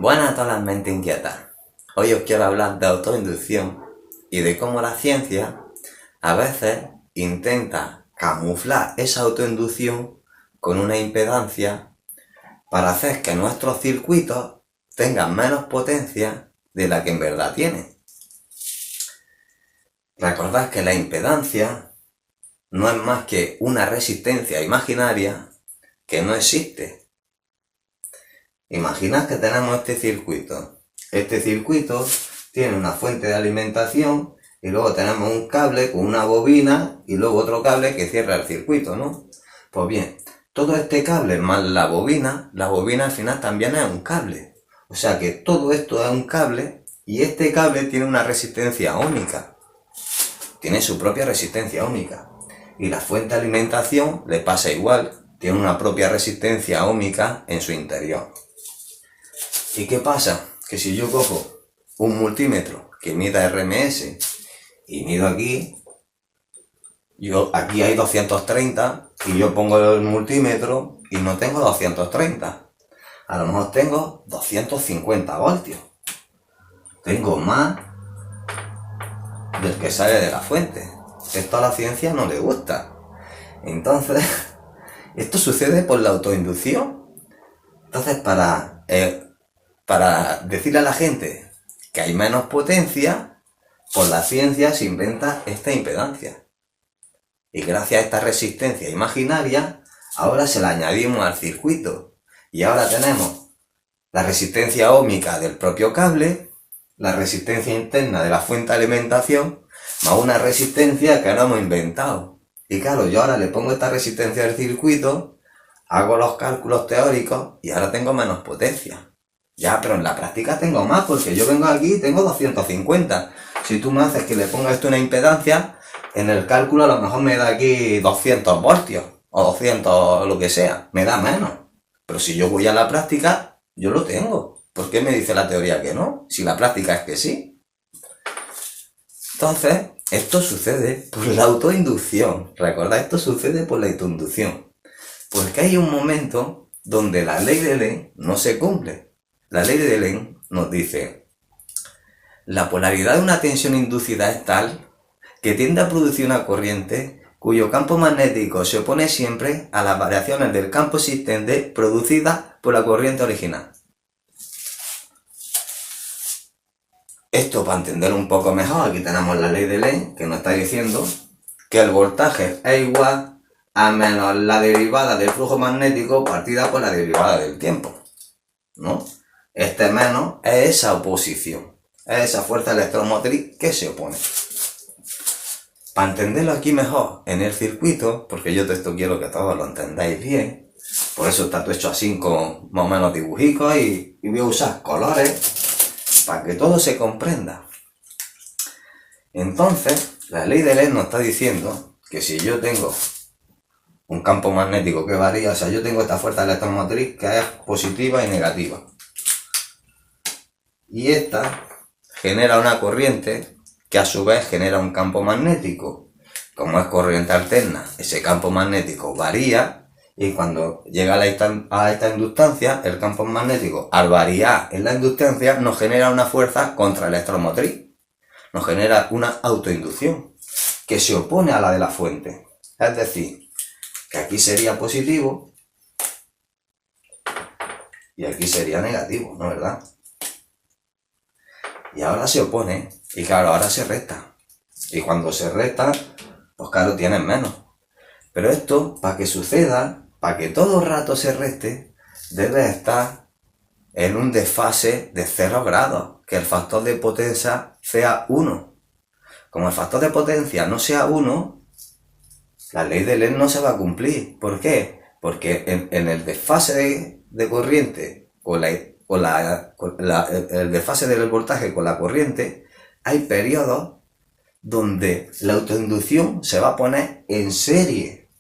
Buenas a todas las mentes inquietas. Hoy os quiero hablar de autoinducción y de cómo la ciencia a veces intenta camuflar esa autoinducción con una impedancia para hacer que nuestros circuitos tengan menos potencia de la que en verdad tienen. Recordad que la impedancia no es más que una resistencia imaginaria que no existe. Imaginad que tenemos este circuito. Este circuito tiene una fuente de alimentación y luego tenemos un cable con una bobina y luego otro cable que cierra el circuito, ¿no? Pues bien, todo este cable más la bobina al final también es un cable. O sea que todo esto es un cable y este cable tiene una resistencia óhmica. Tiene su propia resistencia óhmica. Y la fuente de alimentación le pasa igual, tiene una propia resistencia óhmica en su interior. ¿Y qué pasa? Que si yo cojo un multímetro que mida RMS y mido aquí hay 230 y yo pongo el multímetro y no tengo 230. A lo mejor tengo 250 voltios. Tengo más del que sale de la fuente. Esto a la ciencia no le gusta. Entonces, esto sucede por la autoinducción. Entonces, para decirle a la gente que hay menos potencia, por la ciencia se inventa esta impedancia. Y gracias a esta resistencia imaginaria, ahora se la añadimos al circuito. Y ahora tenemos la resistencia óhmica del propio cable, la resistencia interna de la fuente de alimentación, más una resistencia que no hemos inventado. Y claro, yo ahora le pongo esta resistencia al circuito, hago los cálculos teóricos y ahora tengo menos potencia. Ya, pero en la práctica tengo más, porque yo vengo aquí y tengo 250. Si tú me haces que le ponga esto una impedancia, en el cálculo a lo mejor me da aquí 200 voltios, o 200 lo que sea, me da menos. Pero si yo voy a la práctica, yo lo tengo. ¿Por qué me dice la teoría que no? Si la práctica es que sí. Entonces, esto sucede por la autoinducción. Recordad, esto sucede por la autoinducción. Porque hay un momento donde la ley de Lenz no se cumple. La ley de Lenz nos dice: la polaridad de una tensión inducida es tal que tiende a producir una corriente cuyo campo magnético se opone siempre a las variaciones del campo existente producidas por la corriente original. Esto, para entender un poco mejor, aquí tenemos la ley de Lenz que nos está diciendo que el voltaje es igual a menos la derivada del flujo magnético partida por la derivada del tiempo, ¿no? Este menos es esa oposición, es esa fuerza electromotriz que se opone. Para entenderlo aquí mejor en el circuito, porque yo esto quiero que todos lo entendáis bien, por eso está todo hecho así con más o menos dibujicos y voy a usar colores para que todo se comprenda. Entonces, la ley de Lenz nos está diciendo que si yo tengo un campo magnético que varía, o sea, yo tengo esta fuerza electromotriz que es positiva y negativa. Y esta genera una corriente que a su vez genera un campo magnético. Como es corriente alterna, ese campo magnético varía y cuando llega a esta inductancia, el campo magnético, al variar en la inductancia, nos genera una fuerza contraelectromotriz. Nos genera una autoinducción que se opone a la de la fuente. Es decir, que aquí sería positivo y aquí sería negativo, ¿no es verdad? Y ahora se opone, y claro, ahora se resta. Y cuando se resta, pues claro, tienes menos. Pero esto, para que suceda, para que todo el rato se reste, debe estar en un desfase de 0 grados, que el factor de potencia sea 1. Como el factor de potencia no sea 1, la ley de Lenz no se va a cumplir. ¿Por qué? Porque en el desfase de corriente el desfase del voltaje con la corriente, hay periodos donde la autoinducción se va a poner en serie.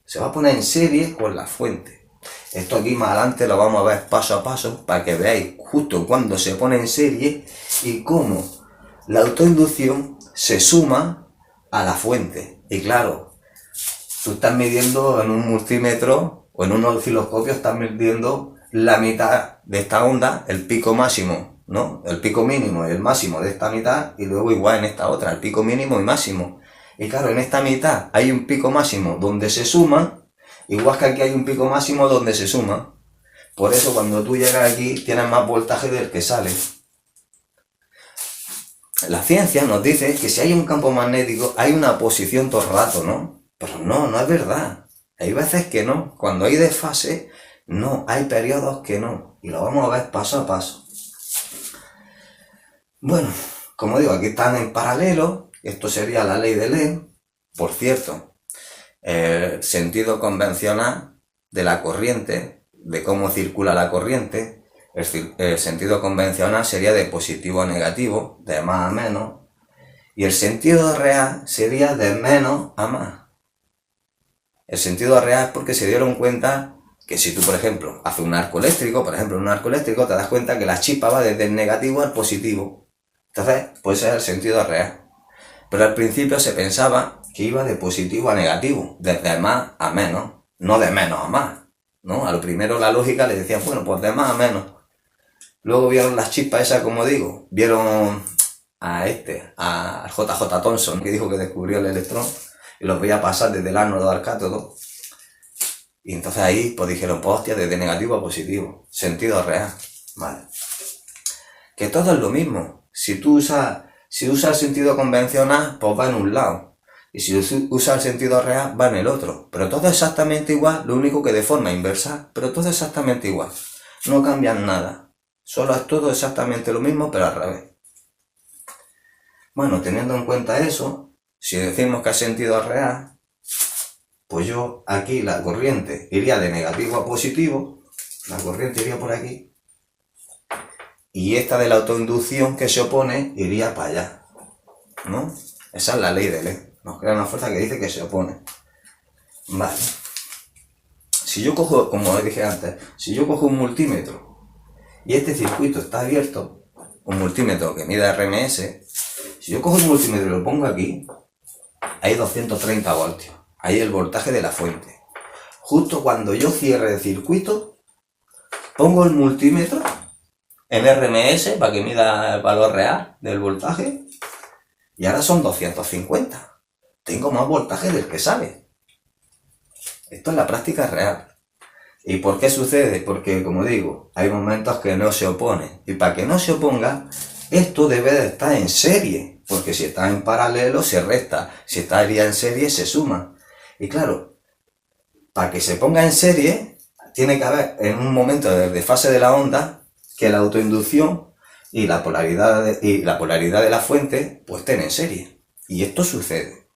Se va a poner en serie con la fuente. Esto aquí más adelante lo vamos a ver paso a paso para que veáis justo cuando se pone en serie y cómo la autoinducción se suma a la fuente. Y claro, tú estás midiendo en un multímetro o en un osciloscopio, estás midiendo la mitad de esta onda, el pico máximo, ¿no? El pico mínimo y el máximo de esta mitad, y luego igual en esta otra, el pico mínimo y máximo. Y claro, en esta mitad hay un pico máximo donde se suma, igual que aquí hay un pico máximo donde se suma. Por eso cuando tú llegas aquí tienes más voltaje del que sale. La ciencia nos dice que si hay un campo magnético hay una posición todo el rato, ¿no? Pero no es verdad. Hay veces que no. Cuando hay desfase, no. Hay periodos que no. Y lo vamos a ver paso a paso. Bueno, como digo, aquí están en paralelo. Esto sería la ley de Lee. Por cierto, el sentido convencional de la corriente, de cómo circula la corriente, el sentido convencional sería de positivo a negativo, de más a menos, y el sentido real sería de menos a más. El sentido real es porque se dieron cuenta que si tú, por ejemplo, haces un arco eléctrico, en un arco eléctrico te das cuenta que la chispa va desde el negativo al positivo. Entonces, pues ese es el sentido real. Pero al principio se pensaba que iba de positivo a negativo, desde más a menos, no de menos a más, ¿no? A lo primero la lógica le decía, bueno, pues de más a menos. Luego vieron las chispas esas, como digo, vieron a JJ Thomson, que dijo que descubrió el electrón, y los veía pasar desde el ánodo al cátodo. Y entonces ahí pues dijeron, pues hostia, desde negativo a positivo, sentido real, vale. Que todo es lo mismo. Si usas el sentido convencional, pues va en un lado. Y si usas el sentido real, va en el otro. Pero todo es exactamente igual, lo único que de forma inversa, pero todo es exactamente igual. No cambian nada. Solo es todo exactamente lo mismo, pero al revés. Bueno, teniendo en cuenta eso, si decimos que el sentido es real, pues yo aquí la corriente iría de negativo a positivo, la corriente iría por aquí, y esta de la autoinducción que se opone iría para allá, ¿no? Esa es la ley de Lee. Nos crea una fuerza que dice que se opone. Vale. Si yo cojo, como dije antes, si yo cojo un multímetro y este circuito está abierto, un multímetro que mida RMS, si yo cojo un multímetro y lo pongo aquí, hay 230 voltios. Ahí el voltaje de la fuente. Justo cuando yo cierre el circuito, pongo el multímetro en RMS para que mida el valor real del voltaje y ahora son 250. Tengo más voltaje del que sale. Esto es la práctica real. ¿Y por qué sucede? Porque, como digo, hay momentos que no se oponen. Y para que no se oponga, esto debe de estar en serie. Porque si está en paralelo, se resta. Si estaría en serie, se suma. Y claro, para que se ponga en serie, tiene que haber en un momento de fase de la onda que la autoinducción y la polaridad de la fuente pues estén en serie. Y esto sucede.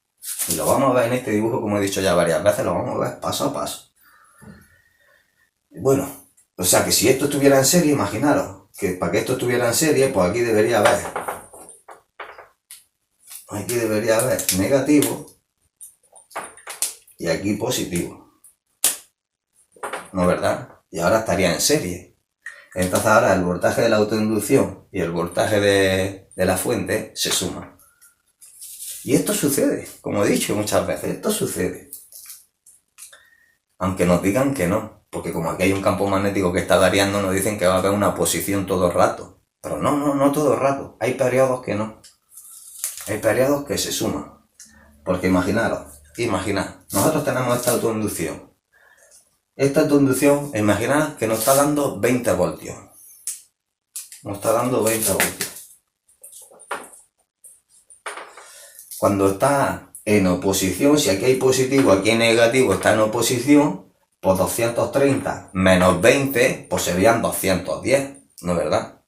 Y lo vamos a ver en este dibujo, como he dicho ya varias veces, lo vamos a ver paso a paso. Bueno, o sea que si esto estuviera en serie, imaginaros que para que esto estuviera en serie, pues aquí debería haber negativo y aquí positivo, ¿no, verdad? Y ahora estaría en serie. Entonces ahora el voltaje de la autoinducción y el voltaje de la fuente se suman. Y esto sucede, como he dicho muchas veces, esto sucede. Aunque nos digan que no. Porque como aquí hay un campo magnético que está variando, nos dicen que va a haber una posición todo el rato. Pero no todo el rato. Hay periodos que no. Hay periodos que se suman. Porque imaginad, nosotros tenemos esta autoinducción. Esta autoinducción, imaginad que nos está dando 20 voltios. Nos está dando 20 voltios. Cuando está en oposición, si aquí hay positivo, aquí hay negativo, está en oposición, pues 230 menos 20, pues serían 210, ¿no es verdad?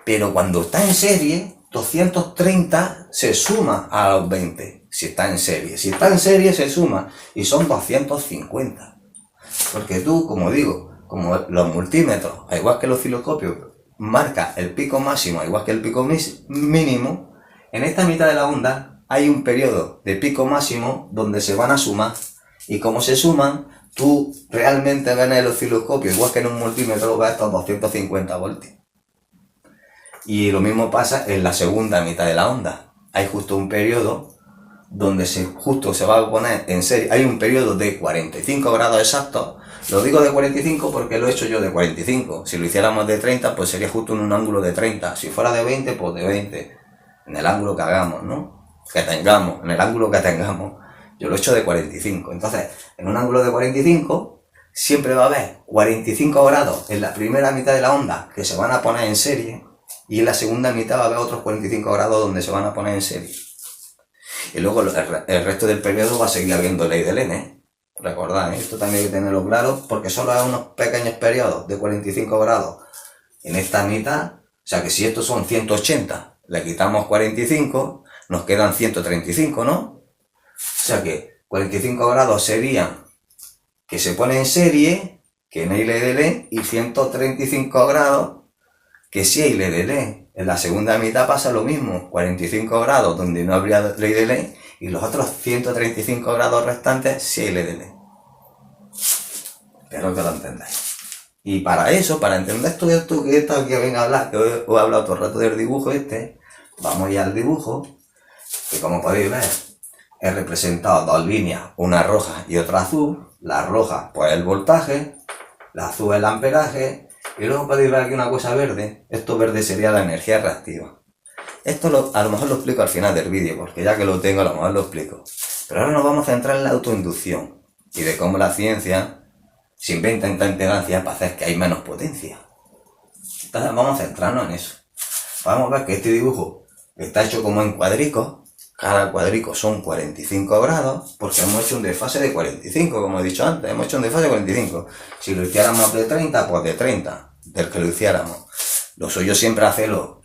Pero cuando está en serie, 230 se suma a los 20, si está en serie. Si está en serie se suma y son 250. Porque tú, como digo, como los multímetros, al igual que los osciloscopios, marca el pico máximo, igual que el pico mínimo, en esta mitad de la onda hay un periodo de pico máximo donde se van a sumar. Y como se suman, tú realmente ves en el osciloscopio, igual que en un multímetro, ves estos 250 voltios. Y lo mismo pasa en la segunda mitad de la onda. Hay justo un periodo donde justo se va a poner en serie, hay un periodo de 45 grados exactos. Lo digo de 45 porque lo he hecho yo de 45. Si lo hiciéramos de 30, pues sería justo en un ángulo de 30. Si fuera de 20, pues de 20. En el ángulo que hagamos, ¿no? Que tengamos, en el ángulo que tengamos. Yo lo he hecho de 45. Entonces, en un ángulo de 45, siempre va a haber 45 grados en la primera mitad de la onda que se van a poner en serie, y en la segunda mitad va a haber otros 45 grados donde se van a poner en serie. Y luego el resto del periodo va a seguir habiendo ley de Lenz, ¿eh? Recordad, esto también hay que tenerlo claro, porque solo hay unos pequeños periodos de 45 grados en esta mitad. O sea que si estos son 180, le quitamos 45, nos quedan 135, ¿no? O sea que 45 grados serían que se pone en serie, que no hay ley de Lenz, y 135 grados que sí hay ley de Lenz. En la segunda mitad pasa lo mismo, 45 grados donde no habría ley de Lenz, y los otros 135 grados restantes sí hay ley de Lenz. Espero que lo entendáis. Y para eso, para entender todo esto que venga a hablar, que os he hablado todo el rato del dibujo vamos ya al dibujo, que como podéis ver, he representado dos líneas, una roja y otra azul. La roja, pues el voltaje, la azul el amperaje, y luego podéis ver aquí una cosa verde. Esto verde sería la energía reactiva. Esto a lo mejor lo explico al final del vídeo, porque ya que lo tengo a lo mejor lo explico. Pero ahora nos vamos a centrar en la autoinducción y de cómo la ciencia se inventa esta impedancia para hacer que hay menos potencia. Entonces vamos a centrarnos en eso. Vamos a ver que este dibujo está hecho como en cuadricos. Cada cuadrico son 45 grados, porque hemos hecho un desfase de 45, como he dicho antes, hemos hecho un desfase de 45. Si lo hiciéramos de 30, pues de 30, del que lo hiciéramos. Lo suyo siempre hacerlo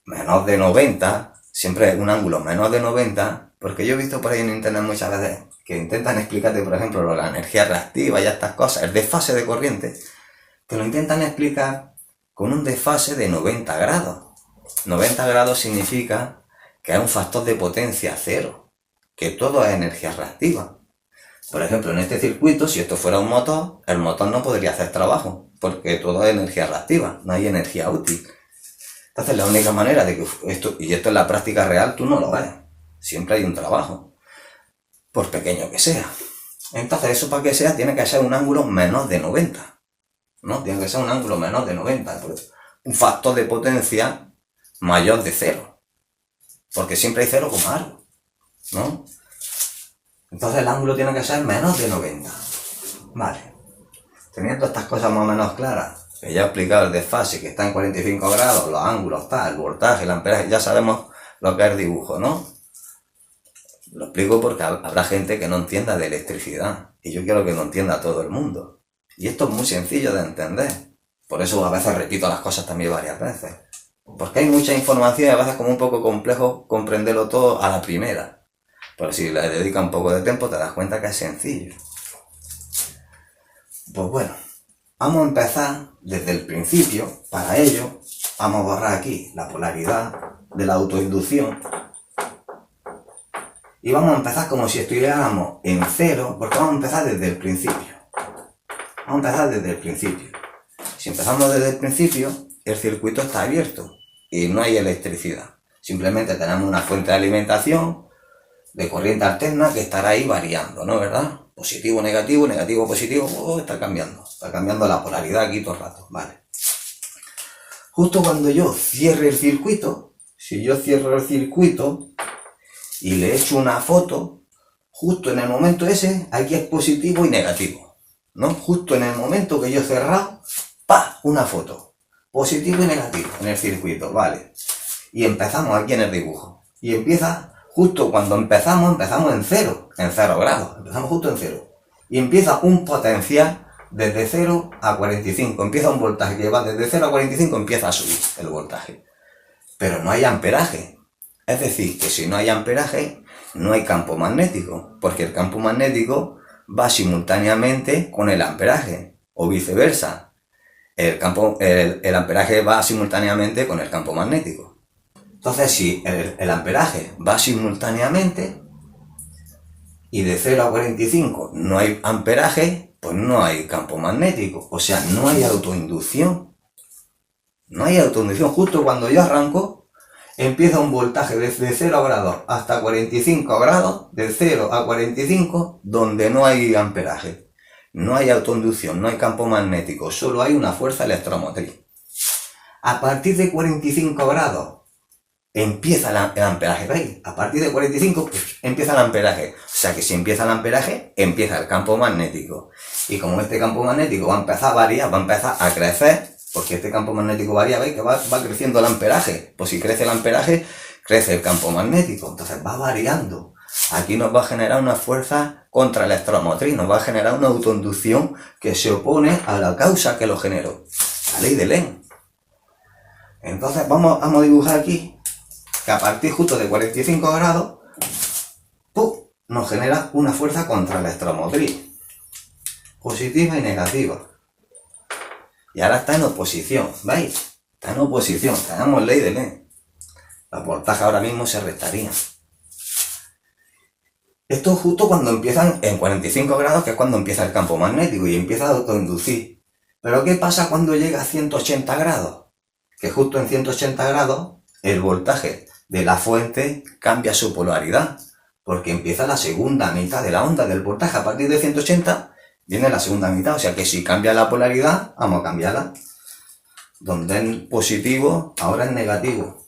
menos de 90, siempre un ángulo menos de 90, porque yo he visto por ahí en internet muchas veces que intentan explicarte, por ejemplo, la energía reactiva y estas cosas, el desfase de corriente, te lo intentan explicar con un desfase de 90 grados. 90 grados significa que hay un factor de potencia cero, que todo es energía reactiva. Por ejemplo, en este circuito, si esto fuera un motor, el motor no podría hacer trabajo, porque todo es energía reactiva, no hay energía útil. Entonces la única manera de que esto en la práctica real, tú no lo ves. Siempre hay un trabajo, por pequeño que sea. Entonces eso para que sea tiene que ser un ángulo menos de 90. ¿No? Tiene que ser un ángulo menos de 90. Un factor de potencia mayor de 0. Porque siempre hay 0 como algo, ¿no? Entonces el ángulo tiene que ser menos de 90. Vale. Teniendo estas cosas más o menos claras, que ya he explicado el desfase, que está en 45 grados, los ángulos, tal, el voltaje, el amperaje, ya sabemos lo que es dibujo, ¿no? Lo explico porque habrá gente que no entienda de electricidad, y yo quiero que lo entienda todo el mundo. Y esto es muy sencillo de entender. Por eso a veces repito las cosas también varias veces. Porque hay mucha información y a veces como un poco complejo comprenderlo todo a la primera. Pero si le dedicas un poco de tiempo te das cuenta que es sencillo. Pues bueno, vamos a empezar desde el principio. Para ello, vamos a borrar aquí la polaridad de la autoinducción. Y vamos a empezar como si estuviéramos en 0, porque vamos a empezar desde el principio. Vamos a empezar desde el principio. Si empezamos desde el principio, el circuito está abierto y no hay electricidad. Simplemente tenemos una fuente de alimentación de corriente alterna que estará ahí variando, ¿no? ¿Verdad? Positivo, negativo, negativo, positivo, está cambiando la polaridad aquí todo el rato, ¿vale? Justo cuando yo cierre el circuito, si yo cierro el circuito y le echo una foto, justo en el momento ese, aquí es positivo y negativo, ¿no? Justo en el momento que yo he cerrado, ¡pa! Una foto. Positivo y negativo en el circuito, ¿vale? Y empezamos aquí en el dibujo. Y empieza, justo cuando empezamos en 0 grados. Empezamos justo en 0. Y empieza un potencial desde 0 a 45. Empieza un voltaje que va desde 0 a 45, empieza a subir el voltaje. Pero no hay amperaje. Es decir, que si no hay amperaje, no hay campo magnético. Porque el campo magnético va simultáneamente con el amperaje. O viceversa. El amperaje va simultáneamente con el campo magnético. Entonces, si el amperaje va simultáneamente y de 0 a 45 no hay amperaje, pues no hay campo magnético. O sea, no hay autoinducción. No hay autoinducción. Justo cuando yo arranco, empieza un voltaje desde 0 grados hasta 45 grados, de 0 a 45, donde no hay amperaje, no hay autoinducción, no hay campo magnético, solo hay una fuerza electromotriz. A partir de 45 grados empieza el amperaje, ¿veis? A partir de 45 pues, empieza el amperaje. O sea que si empieza el amperaje, empieza el campo magnético. Y como este campo magnético va a empezar a variar, va a empezar a crecer, porque este campo magnético varía, ¿veis? Que va creciendo el amperaje. Pues si crece el amperaje, crece el campo magnético. Entonces va variando. Aquí nos va a generar una fuerza contraelectromotriz, nos va a generar una autoinducción que se opone a la causa que lo generó. La ley de Lenz. Entonces vamos a dibujar aquí que a partir justo de 45 grados ¡pum!, nos genera una fuerza contraelectromotriz, positiva y negativa. Y ahora está en oposición, ¿veis? Está en oposición, tenemos ley de Lenz. Los voltajes ahora mismo se restarían. Esto es justo cuando empiezan en 45 grados, que es cuando empieza el campo magnético y empieza a autoinducir. Pero ¿qué pasa cuando llega a 180 grados? Que justo en 180 grados el voltaje de la fuente cambia su polaridad, porque empieza la segunda mitad de la onda del voltaje. A partir de 180 viene la segunda mitad, o sea que si cambia la polaridad, vamos a cambiarla. Donde es positivo, ahora es negativo.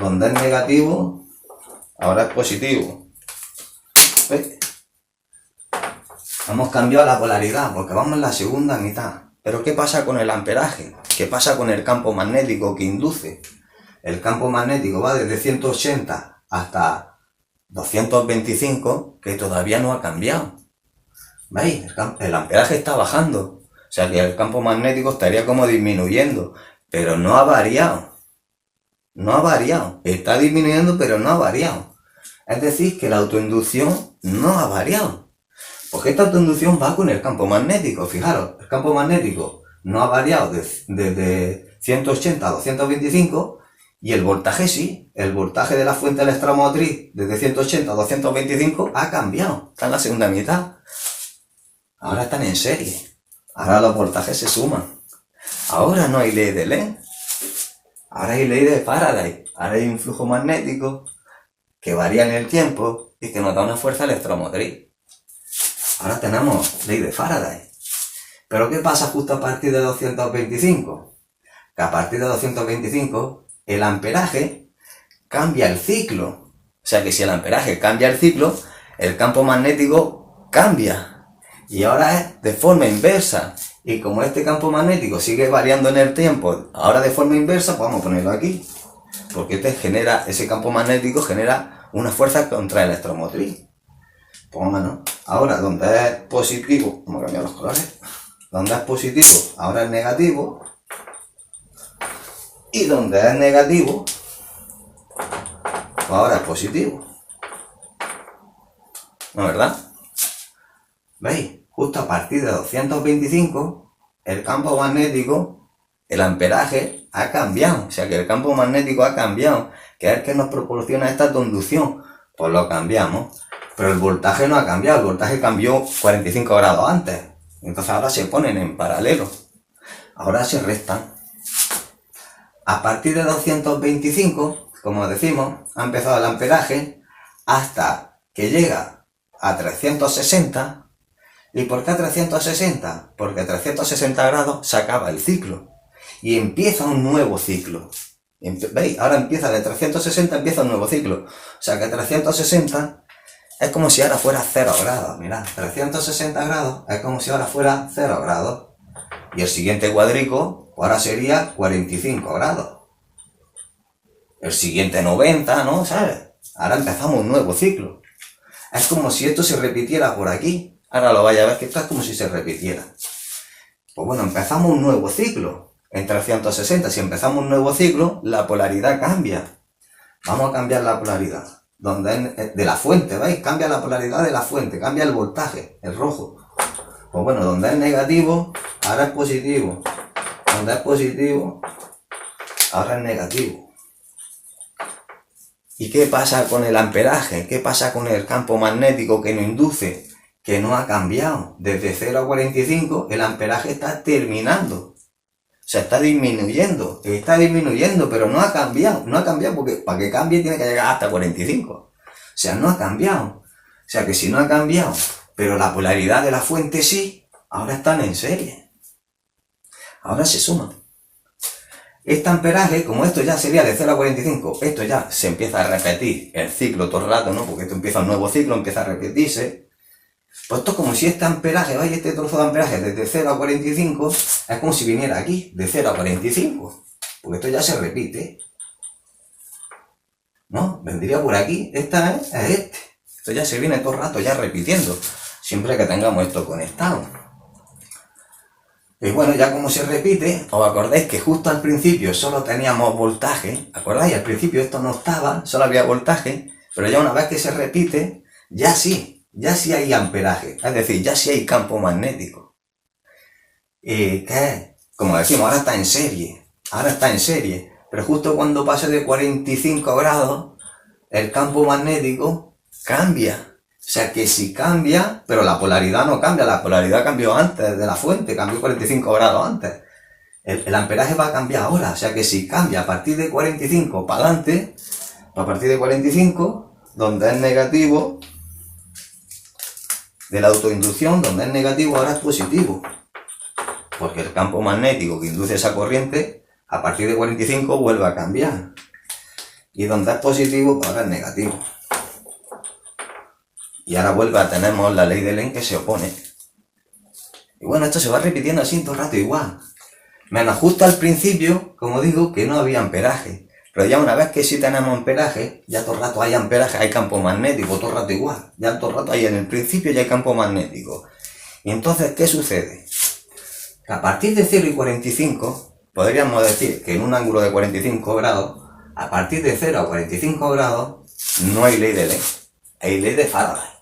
Donde es negativo, ahora es positivo. ¿Ves? Hemos cambiado la polaridad, porque vamos en la segunda mitad. Pero ¿qué pasa con el amperaje? ¿Qué pasa con el campo magnético que induce? El campo magnético va desde 180 hasta 225, que todavía no ha cambiado. ¿Veis? El amperaje está bajando. O sea que el campo magnético estaría como disminuyendo, pero no ha variado. No ha variado. Está disminuyendo, pero no ha variado. Es decir, que la autoinducción no ha variado. Porque esta autoinducción va con el campo magnético. Fijaros, el campo magnético no ha variado desde 180 a 225, y el voltaje sí. El voltaje de la fuente electromotriz desde 180 a 225 ha cambiado. Está en la segunda mitad. Ahora están en serie. Ahora los voltajes se suman. Ahora no hay ley de Lenz. Ahora hay ley de Faraday. Ahora hay un flujo magnético que varía en el tiempo y que nos da una fuerza electromotriz. Ahora tenemos ley de Faraday. Pero ¿qué pasa justo a partir de 225? Que a partir de 225 el amperaje cambia el ciclo. O sea que si el amperaje cambia el ciclo, el campo magnético cambia. Y ahora es de forma inversa. Y como este campo magnético sigue variando en el tiempo, ahora de forma inversa, pues vamos a ponerlo aquí. Porque ese campo magnético genera una fuerza contraelectromotriz. Pónganos. Ahora, donde es positivo, vamos a cambiar los colores. Donde es positivo, ahora es negativo. Y donde es negativo, pues ahora es positivo. ¿No es verdad? ¿Veis? Justo a partir de 225, el campo magnético, el amperaje, ha cambiado. O sea que el campo magnético ha cambiado, que es el que nos proporciona esta conducción. Pues lo cambiamos. Pero el voltaje no ha cambiado. El voltaje cambió 45 grados antes. Entonces ahora se ponen en paralelo. Ahora se restan. A partir de 225, como decimos, ha empezado el amperaje hasta que llega a 360. ¿Y por qué a 360? Porque a 360 grados se acaba el ciclo y empieza un nuevo ciclo. ¿Veis? Ahora empieza de 360, empieza un nuevo ciclo. O sea que 360 es como si ahora fuera 0 grados. Mirad, 360 grados es como si ahora fuera 0 grados. Y el siguiente cuadrico ahora sería 45 grados. El siguiente 90, ¿no? ¿Sabes? Ahora empezamos un nuevo ciclo. Es como si esto se repitiera por aquí. Ahora lo vais a ver que esto es como si se repitiera. Pues bueno, empezamos un nuevo ciclo en 360. Si empezamos un nuevo ciclo, la polaridad cambia. Vamos a cambiar la polaridad. De la fuente, ¿veis? Cambia la polaridad de la fuente, cambia el voltaje, el rojo. Pues bueno, donde es negativo, ahora es positivo. Donde es positivo, ahora es negativo. ¿Y qué pasa con el amperaje? ¿Qué pasa con el campo magnético que nos induce? Que no ha cambiado. Desde 0 a 45 el amperaje está terminando. O sea, está disminuyendo, pero no ha cambiado porque para que cambie tiene que llegar hasta 45. O sea, no ha cambiado. O sea, que si no ha cambiado, pero la polaridad de la fuente sí, ahora están en serie. Ahora se suman. Este amperaje, como esto ya sería de 0 a 45, esto ya se empieza a repetir el ciclo todo el rato, ¿no? Porque esto empieza un nuevo ciclo, empieza a repetirse. Pues esto es como si este amperaje, ¿veis? Este trozo de amperaje desde 0 a 45, es como si viniera aquí, de 0 a 45. Porque esto ya se repite. ¿No? Vendría por aquí, esta es este. Esto ya se viene todo el rato ya repitiendo, siempre que tengamos esto conectado. Y bueno, ya como se repite, os acordáis que justo al principio solo teníamos voltaje, ¿acordáis? Al principio esto no estaba, solo había voltaje, pero ya una vez que se repite, ya sí hay amperaje, es decir, ya sí hay campo magnético. ¿Qué? Como decimos, ahora está en serie, pero justo cuando pase de 45 grados, el campo magnético cambia. O sea que si cambia, pero la polaridad no cambia, la polaridad cambió antes de la fuente, cambió 45 grados antes. El amperaje va a cambiar ahora, o sea que si cambia a partir de 45 para adelante, a partir de 45, donde es negativo, de la autoinducción, donde es negativo ahora es positivo. Porque el campo magnético que induce esa corriente, a partir de 45 vuelve a cambiar. Y donde es positivo, pues ahora es negativo. Y ahora tenemos la ley de Lenz que se opone. Y bueno, esto se va repitiendo así todo el rato igual. Menos justo al principio, como digo, que no había amperaje. Pero ya una vez que sí tenemos amperaje, ya todo el rato hay amperaje, hay campo magnético, todo el rato igual. Ya todo el rato hay en el principio ya hay campo magnético. Y entonces, ¿qué sucede? Que a partir de 0 y 45, podríamos decir que en un ángulo de 45 grados, a partir de 0 a 45 grados, no hay ley de Lenz, hay ley de Faraday.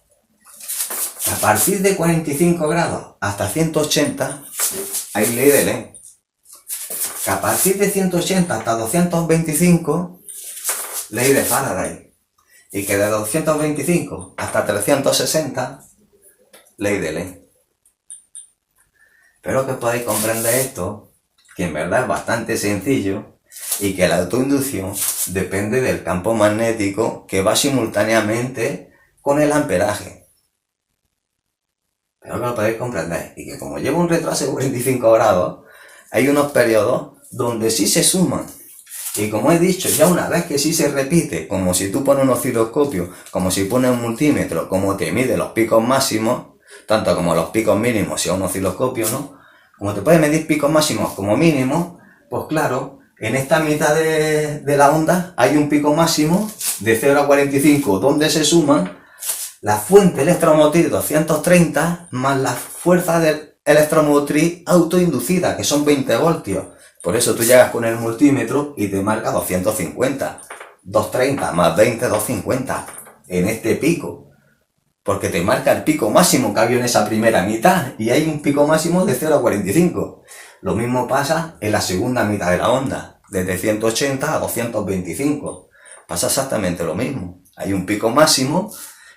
A partir de 45 grados hasta 180 hay ley de Lenz. Que a partir de 180 hasta 225, ley de Faraday. Y que de 225 hasta 360, ley de Lenz. Espero que podáis comprender esto, que en verdad es bastante sencillo, y que la autoinducción depende del campo magnético que va simultáneamente con el amperaje. Espero que lo podáis comprender, y que como lleva un retraso de 45 grados, hay unos periodos donde sí se suman. Y como he dicho, ya una vez que sí se repite, como si tú pones un osciloscopio, como si pones un multímetro, como te mide los picos máximos, tanto como los picos mínimos, si es un osciloscopio, ¿no? Como te puede medir picos máximos como mínimos, pues claro, en esta mitad de la onda hay un pico máximo de 0 a 45, donde se suman la fuente electromotriz 230 más la fuerza de electromotriz autoinducida, que son 20 voltios. Por eso tú llegas con el multímetro y te marca 250. 230 más 20, 250 en este pico. Porque te marca el pico máximo que había en esa primera mitad y hay un pico máximo de 0 a 45. Lo mismo pasa en la segunda mitad de la onda, desde 180 a 225. Pasa exactamente lo mismo. Hay un pico máximo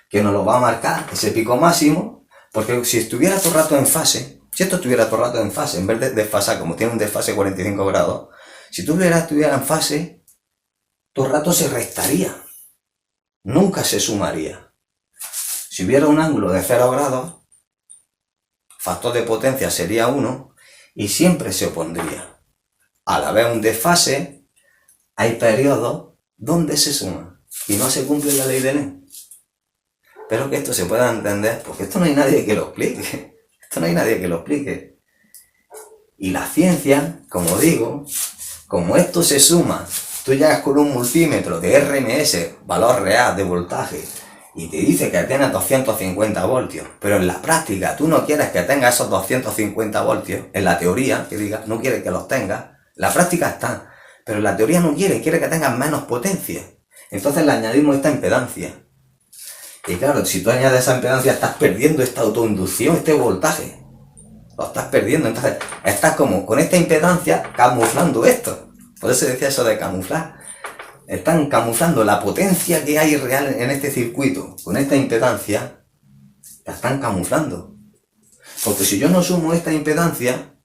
que nos lo va a marcar, ese pico máximo, porque si estuviera todo el rato en fase, si esto estuviera todo el rato en fase, en vez de desfasar, como tiene un desfase de 45 grados, si estuviera en fase, todo el rato se restaría. Nunca se sumaría. Si hubiera un ángulo de 0 grados, factor de potencia sería 1 y siempre se opondría. Al haber un desfase, hay periodos donde se suma y no se cumple la ley de Lenz. Espero que esto se pueda entender, porque esto no hay nadie que lo explique. Esto no hay nadie que lo explique. Y la ciencia, como digo, como esto se suma, tú llegas con un multímetro de RMS, valor real de voltaje, y te dice que tienes 250 voltios, pero en la práctica tú no quieres que tengas esos 250 voltios, en la teoría, que digas, no quieres que los tengas, la práctica está, pero en la teoría no quiere que tengas menos potencia. Entonces le añadimos esta impedancia. Y claro, si tú añades esa impedancia, estás perdiendo esta autoinducción, este voltaje. Lo estás perdiendo, entonces estás como con esta impedancia camuflando esto. Por eso decía eso de camuflar. Están camuflando la potencia que hay real en este circuito. Con esta impedancia, la están camuflando. Porque si yo no sumo esta impedancia,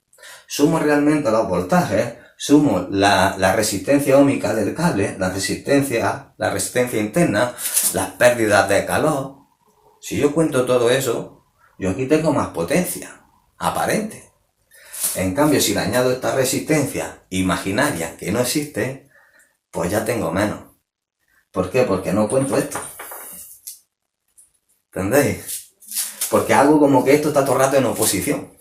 sumo realmente los voltajes, sumo la resistencia óhmica del cable, la resistencia interna, las pérdidas de calor. Si yo cuento todo eso, yo aquí tengo más potencia, aparente. En cambio, si le añado esta resistencia imaginaria que no existe, pues ya tengo menos. ¿Por qué? Porque no cuento esto. ¿Entendéis? Porque hago como que esto está todo el rato en oposición.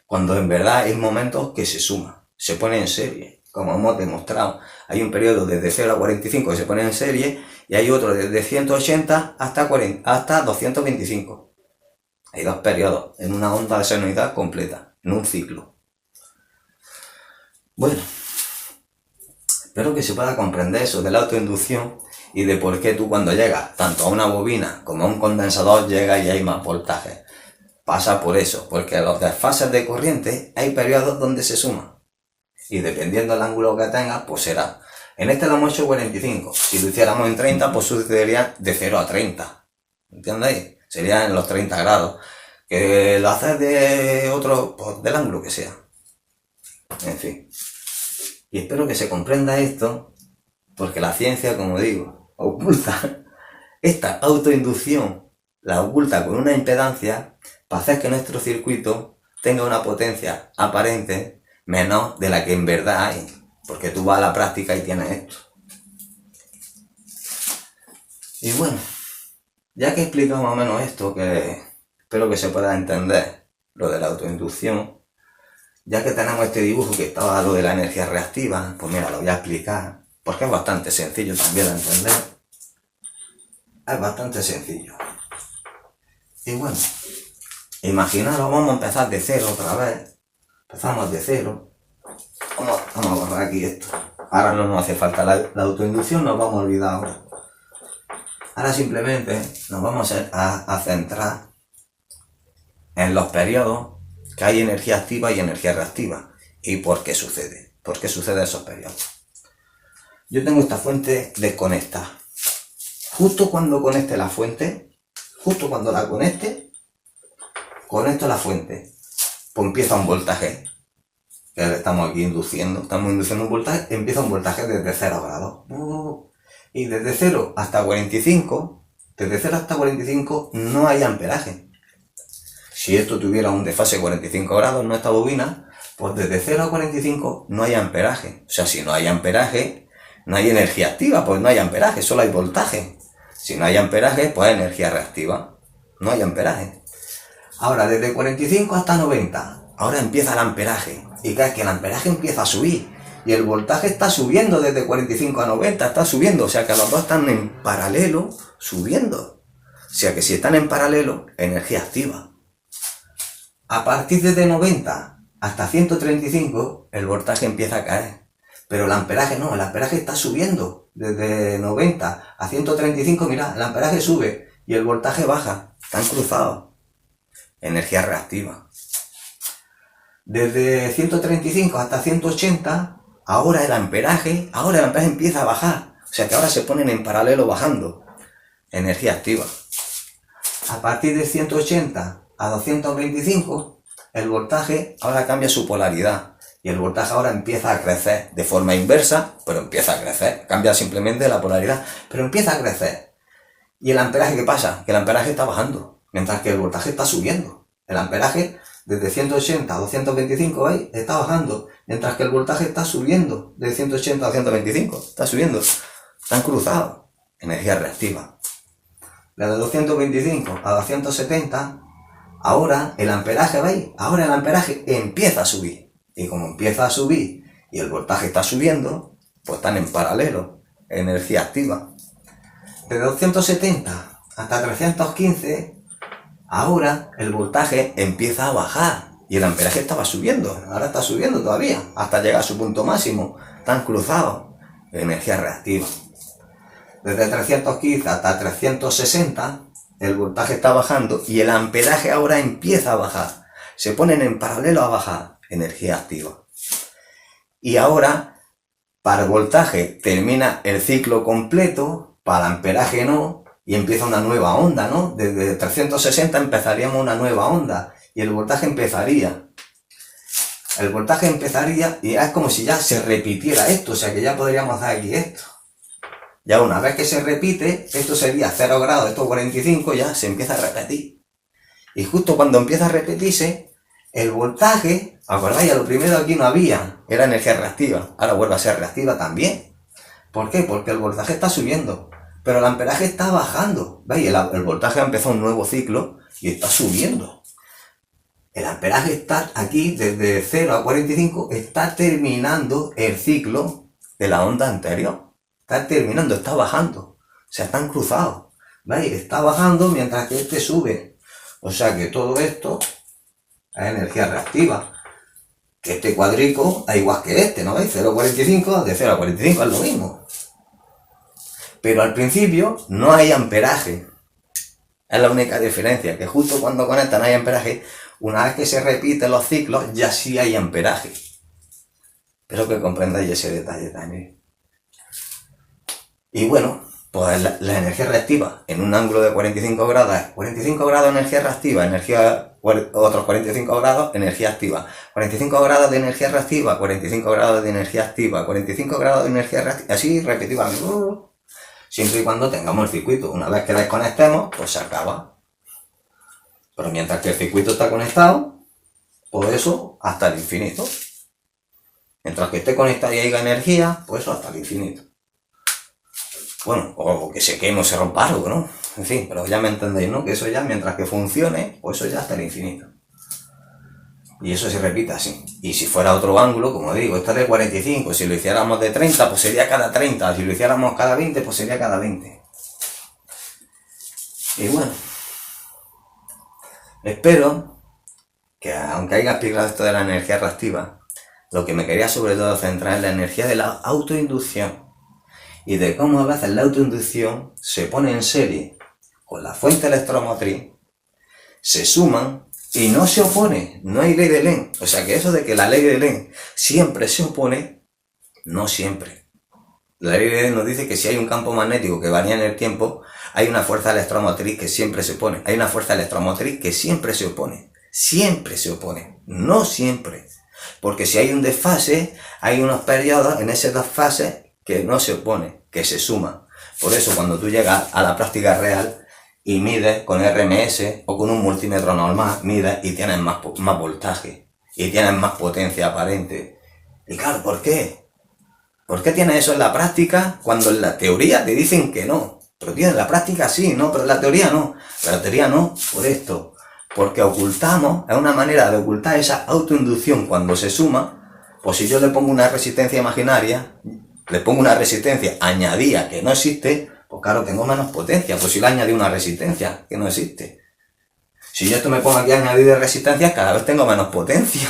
Cuando en verdad hay momentos que se suma, se pone en serie, como hemos demostrado. Hay un periodo desde 0 a 45 que se pone en serie y hay otro desde 180 hasta 225. Hay dos periodos en una onda de senoidal completa, en un ciclo. Bueno, espero que se pueda comprender eso de la autoinducción y de por qué tú cuando llegas tanto a una bobina como a un condensador llegas y hay más voltaje. Pasa por eso, porque los desfases de corriente hay periodos donde se suman. Y dependiendo del ángulo que tengas, pues será. En este lo hemos hecho 45. Si lo hiciéramos en 30, pues sucedería de 0 a 30. ¿Entendéis? Sería en los 30 grados. Que lo haces de otro, pues del ángulo que sea. En fin. Y espero que se comprenda esto, porque la ciencia, como digo, oculta esta autoinducción, la oculta con una impedancia para hacer que nuestro circuito tenga una potencia aparente menor de la que en verdad hay, porque tú vas a la práctica y tienes esto. Y bueno, ya que he explicado más o menos esto, que espero que se pueda entender lo de la autoinducción, ya que tenemos este dibujo que estaba lo de la energía reactiva, pues mira, lo voy a explicar, porque es bastante sencillo también de entender. Es bastante sencillo. Y bueno, imaginaros, vamos a empezar de cero otra vez. Empezamos de cero. Vamos a borrar aquí esto. Ahora no nos hace falta la autoinducción, nos vamos a olvidar ahora. Ahora simplemente nos vamos a centrar en los periodos que hay energía activa y energía reactiva. ¿Y por qué sucede? ¿Por qué suceden esos periodos? Yo tengo esta fuente desconectada. Justo cuando conecte la fuente, justo cuando la conecte, conecto la fuente, pues empieza un voltaje, que le estamos aquí induciendo, un voltaje, empieza un voltaje desde 0 grados. Y desde 0 hasta 45, desde 0 hasta 45 no hay amperaje. Si esto tuviera un desfase de 45 grados, no esta bobina, pues desde 0 a 45 no hay amperaje. O sea, si no hay amperaje, no hay energía activa, pues no hay amperaje, solo hay voltaje. Si no hay amperaje, pues hay energía reactiva. No hay amperaje. Ahora, desde 45 hasta 90, ahora empieza el amperaje. Y cada vez que el amperaje empieza a subir. Y el voltaje está subiendo desde 45 a 90, está subiendo. O sea que los dos están en paralelo, subiendo. O sea que si están en paralelo, energía activa. A partir de 90 hasta 135, el voltaje empieza a caer. Pero el amperaje no, el amperaje está subiendo. Desde 90 a 135, mirad, el amperaje sube y el voltaje baja. Están cruzados. Energía reactiva. Desde 135 hasta 180, ahora el amperaje empieza a bajar. O sea que ahora se ponen en paralelo bajando. Energía activa. A partir de 180 a 225, el voltaje ahora cambia su polaridad. Y el voltaje ahora empieza a crecer de forma inversa, pero empieza a crecer. Cambia simplemente la polaridad, pero empieza a crecer. ¿Y el amperaje qué pasa? Que el amperaje está bajando, mientras que el voltaje está subiendo. El amperaje desde 180 a 225, ¿veis? Está bajando, mientras que el voltaje está subiendo de 180 a 225. Está subiendo. Están cruzados. Energía reactiva. Desde 225 a 270, ahora el amperaje, ¿veis? Ahora el amperaje empieza a subir. Y como empieza a subir y el voltaje está subiendo, pues están en paralelo, energía activa. Desde 270 hasta 315, ahora el voltaje empieza a bajar y el amperaje estaba subiendo, ahora está subiendo todavía, hasta llegar a su punto máximo, están cruzados, energía reactiva. Desde 315 hasta 360, el voltaje está bajando y el amperaje ahora empieza a bajar, se ponen en paralelo a bajar. Energía activa. Y ahora, para el voltaje termina el ciclo completo, para el amperaje no, y empieza una nueva onda, ¿no? Desde 360 empezaríamos una nueva onda, y el voltaje empezaría. el voltaje empezaría y es como si ya se repitiera esto, o sea que ya podríamos dar aquí esto. Ya una vez que se repite, esto sería 0 grados, esto 45, ya se empieza a repetir. Y justo cuando empieza a repetirse, el voltaje, ¿acordáis? A lo primero aquí no había, era energía reactiva, ahora vuelve a ser reactiva también. ¿Por qué? Porque el voltaje está subiendo, pero el amperaje está bajando. ¿Veis? El voltaje ha empezado un nuevo ciclo y está subiendo. El amperaje está aquí, desde 0 a 45, está terminando el ciclo de la onda anterior. Está terminando, está bajando. O sea, están cruzados. ¿Veis? Está bajando mientras que este sube. O sea que todo esto es energía reactiva. Que este cuadrico es igual que este, ¿no veis? 0,45, de 0 a 45 es lo mismo. Pero al principio no hay amperaje. Es la única diferencia, que justo cuando conectan hay amperaje. Una vez que se repiten los ciclos, ya sí hay amperaje. Espero que comprendáis ese detalle también. Y bueno, pues la energía reactiva en un ángulo de 45 grados es 45 grados energía reactiva, otros 45 grados energía activa, 45 grados de energía reactiva, 45 grados de energía activa, 45 grados de energía reactiva, así repetitivamente, siempre y cuando tengamos el circuito. Una vez que desconectemos, pues se acaba. Pero mientras que el circuito está conectado, pues eso hasta el infinito. Mientras que esté conectado y haya energía, pues eso hasta el infinito. Bueno, o que se queme o se rompa algo, ¿no? En fin, pero ya me entendéis, ¿no? Que eso ya, mientras que funcione, pues eso ya hasta el infinito. Y eso se repite así. Y si fuera otro ángulo, como digo, esto es de 45, si lo hiciéramos de 30, pues sería cada 30, si lo hiciéramos cada 20, pues sería cada 20. Y bueno, espero que aunque haya explicado esto de la energía reactiva, lo que me quería sobre todo centrar es la energía de la autoinducción. Y de cómo a veces la autoinducción se pone en serie con la fuente electromotriz, se suman y no se opone, no hay ley de Lenz. O sea que eso de que la ley de Lenz siempre se opone, no siempre. La ley de Lenz nos dice que si hay un campo magnético que varía en el tiempo, hay una fuerza electromotriz que siempre se opone. Hay una fuerza electromotriz que siempre se opone. Siempre se opone, no siempre. Porque si hay un desfase, hay unos periodos en ese desfase que no se opone, que se suma. Por eso cuando tú llegas a la práctica real y mides con RMS o con un multímetro normal, mides y tienes más voltaje y tienes más potencia aparente. Y claro, ¿por qué? ¿Por qué tienes eso en la práctica cuando en la teoría te dicen que no? Pero tío, en la práctica sí, ¿no? Pero en la teoría no. Pero en la teoría no, por esto. Porque ocultamos, es una manera de ocultar esa autoinducción cuando se suma. Pues si yo le pongo una resistencia imaginaria, le pongo una resistencia añadida que no existe, pues claro, tengo menos potencia. Pues si le añadí una resistencia que no existe. Si yo esto me pongo aquí a añadir de resistencias, cada vez tengo menos potencia.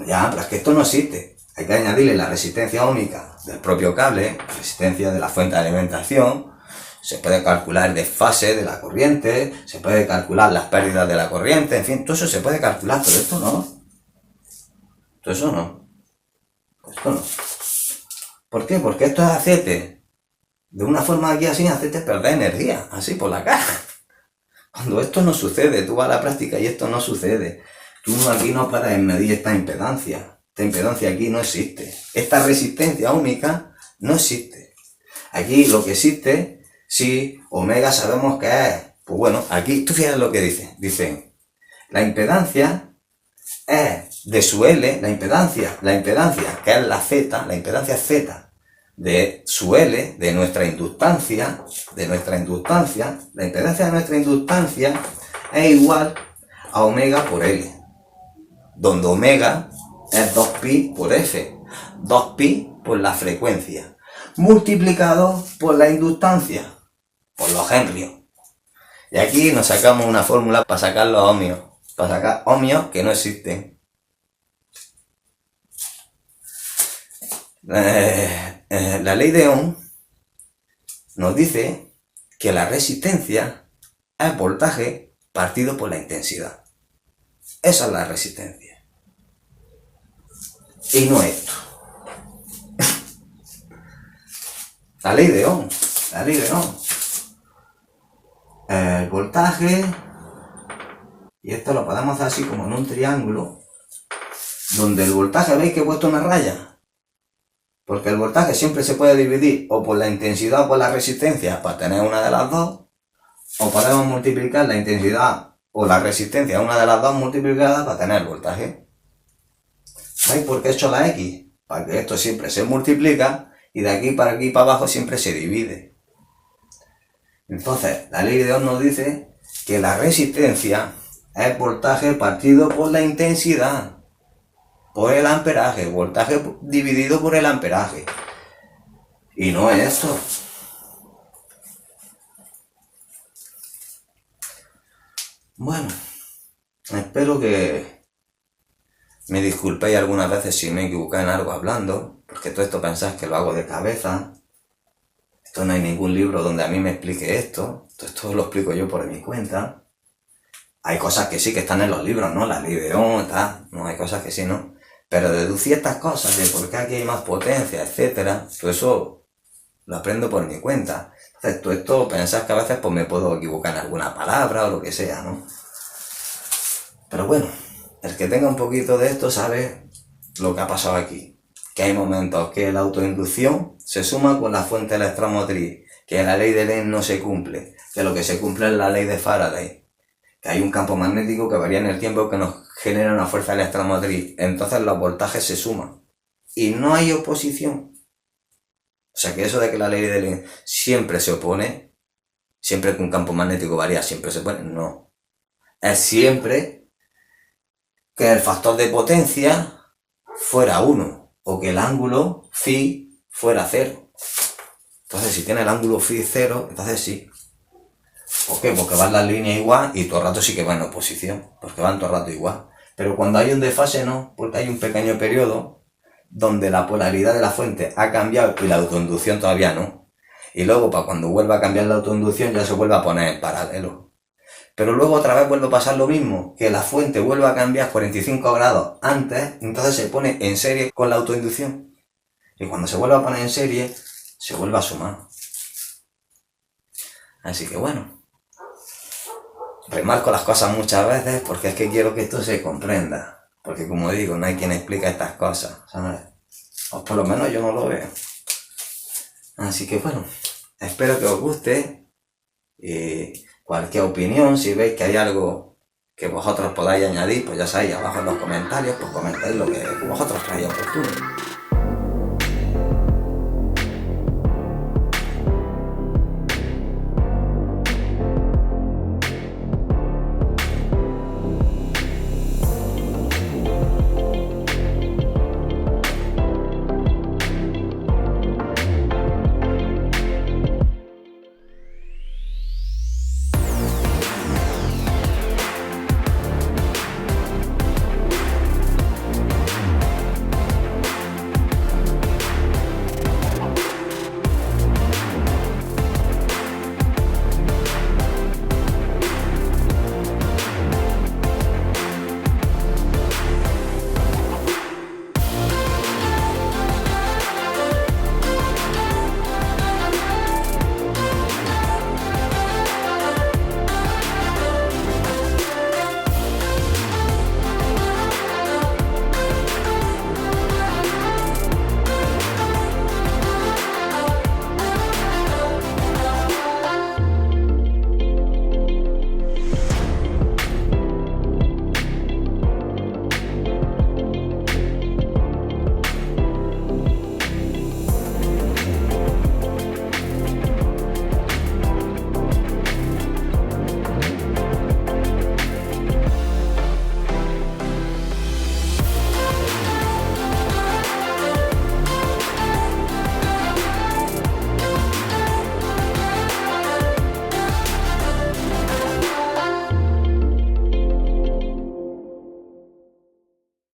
Ya, pero es que esto no existe. Hay que añadirle la resistencia óhmica del propio cable, la resistencia de la fuente de alimentación. Se puede calcular el desfase de la corriente, se puede calcular las pérdidas de la corriente, en fin, todo eso se puede calcular, pero esto no. Todo eso no. Esto no. ¿Por qué? Porque esto es hacerte, de una forma aquí así, hacerte perder energía, así por la cara. Cuando esto no sucede, tú vas a la práctica y esto no sucede. Tú aquí no puedes medir esta impedancia. Esta impedancia aquí no existe. Esta resistencia óhmica no existe. Aquí lo que existe, sí, omega sabemos que es. Pues bueno, aquí tú fíjate lo que dice. Dicen, la impedancia es de su L, la impedancia, que es la Z, la impedancia Z de su L, de nuestra inductancia, la impedancia de nuestra inductancia es igual a omega por L, donde omega es 2pi por F, 2pi por la frecuencia, multiplicado por la inductancia, por los henrios. Y aquí nos sacamos una fórmula para sacar los ohmios, para sacar ohmios que no existen. La ley de Ohm nos dice que la resistencia es voltaje partido por la intensidad. Esa es la resistencia. Y no esto. La ley de Ohm. El voltaje, y esto lo podemos hacer así como en un triángulo. donde el voltaje veis que he puesto una raya, porque el voltaje siempre se puede dividir o por la intensidad o por la resistencia para tener una de las dos, o podemos multiplicar la intensidad o la resistencia, una de las dos multiplicadas para tener el voltaje. ¿Veis por qué he hecho la X? Para que esto siempre se multiplica y de aquí para abajo siempre se divide. Entonces, la ley de Ohm nos dice que la resistencia es voltaje partido por la intensidad, por el amperaje, voltaje dividido por el amperaje. Y no es esto. Bueno, espero que me disculpéis algunas veces si me equivoqué en algo hablando, porque todo esto pensáis que lo hago de cabeza. Esto no hay ningún libro donde a mí me explique esto. Esto lo explico yo por mi cuenta. Hay cosas que sí que están en los libros, ¿no? La ley de Ohm, tal. No, hay cosas que sí, ¿no? Pero deducir estas cosas de por qué aquí hay más potencia, etcétera, todo eso lo aprendo por mi cuenta. Entonces, todo esto pensáis que a veces pues me puedo equivocar en alguna palabra o lo que sea, ¿no? Pero bueno, el que tenga un poquito de esto sabe lo que ha pasado aquí. Que hay momentos que la autoinducción se suma con la fuente electromotriz, que la ley de Lenz no se cumple, que lo que se cumple es la ley de Faraday, que hay un campo magnético que varía en el tiempo que nos genera una fuerza electromotriz, entonces los voltajes se suman y no hay oposición. O sea que eso de que la ley de Lenz siempre se opone, siempre que un campo magnético varía, siempre se opone, no. Es siempre que el factor de potencia fuera 1 o que el ángulo phi fuera 0. Entonces si tiene el ángulo phi 0, entonces sí. ¿Por qué? Porque van las líneas igual y todo el rato sí que van en oposición, porque van todo el rato igual. Pero cuando hay un desfase no, porque hay un pequeño periodo donde la polaridad de la fuente ha cambiado y la autoinducción todavía no. Y luego para cuando vuelva a cambiar la autoinducción ya se vuelve a poner en paralelo. Pero luego otra vez vuelve a pasar lo mismo, que la fuente vuelve a cambiar 45 grados antes, entonces se pone en serie con la autoinducción. Y cuando se vuelve a poner en serie, se vuelve a sumar. Así que bueno, remarco las cosas muchas veces porque es que quiero que esto se comprenda. Porque como digo, no hay quien explique estas cosas, ¿sabes? O por lo menos yo no lo veo. Así que bueno, espero que os guste. Cualquier opinión, si veis que hay algo que vosotros podáis añadir, pues ya sabéis, abajo en los comentarios, pues comentáis lo que vosotros creáis oportuno.